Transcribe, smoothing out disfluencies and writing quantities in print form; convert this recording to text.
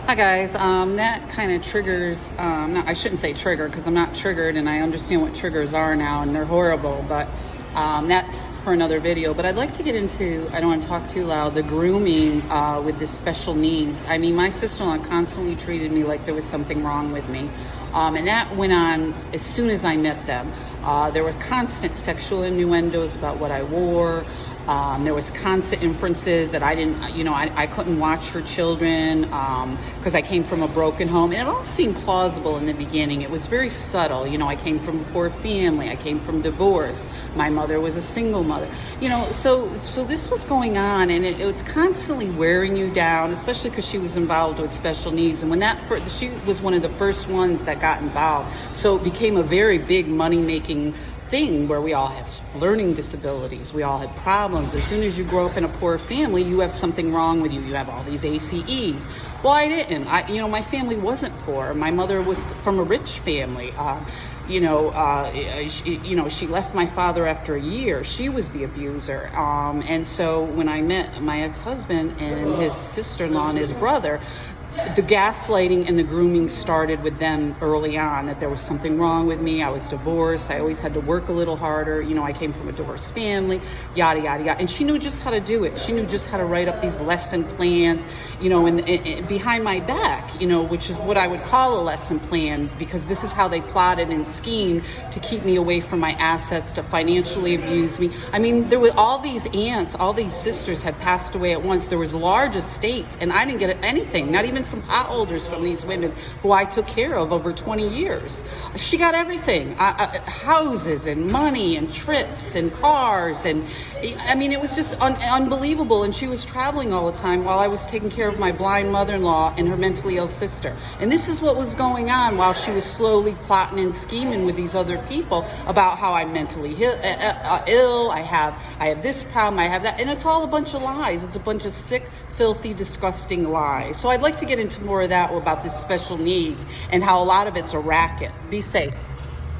Hi guys, that kind of triggers, no, I shouldn't say trigger because I'm not triggered and I understand what triggers are now and they're horrible, but that's for another video. But I'd like to get into, I don't want to talk too loud, the grooming with the special needs. I mean, my sister-in-law constantly treated me like there was something wrong with me. And that went on as soon as I met them. There were constant sexual innuendos about what I wore. There was constant inferences that I didn't, I couldn't watch her children because I came from a broken home. And it all seemed plausible in the beginning. It was very subtle. I came from a poor family. I came from divorce. My mother was a single mother. So this was going on, and it was constantly wearing you down, especially because she was involved with special needs. And when she was one of the first ones that got involved. So it became a very big money-making thing where we all have learning disabilities, we all have problems. As soon as you grow up in a poor family, you have something wrong with you. You have all these ACEs. Well, I didn't. My family wasn't poor. My mother was from a rich family. She left my father after a year. She was the abuser. And so when I met my ex-husband and his sister-in-law and his brother, the gaslighting and the grooming started with them early on, that there was something wrong with me. I was divorced. I always had to work a little harder. I came from a divorced family, yada, yada, yada. And she knew just how to do it. She knew just how to write up these lesson plans, and behind my back, which is what I would call a lesson plan, because this is how they plotted and schemed to keep me away from my assets, to financially abuse me. I mean, there were all these aunts, all these sisters had passed away at once. There was large estates, and I didn't get anything, not even some potholders from these women who I took care of over 20 years. She got everything, houses and money and trips and cars. And I mean, it was just unbelievable. And she was traveling all the time while I was taking care of my blind mother-in-law and her mentally ill sister. And this is what was going on while she was slowly plotting and scheming with these other people about how I'm mentally ill. I have this problem, I have that. And it's all a bunch of lies. It's a bunch of sick, filthy, disgusting lies. So I'd like to get into more of that about the special needs and how a lot of it's a racket. Be safe.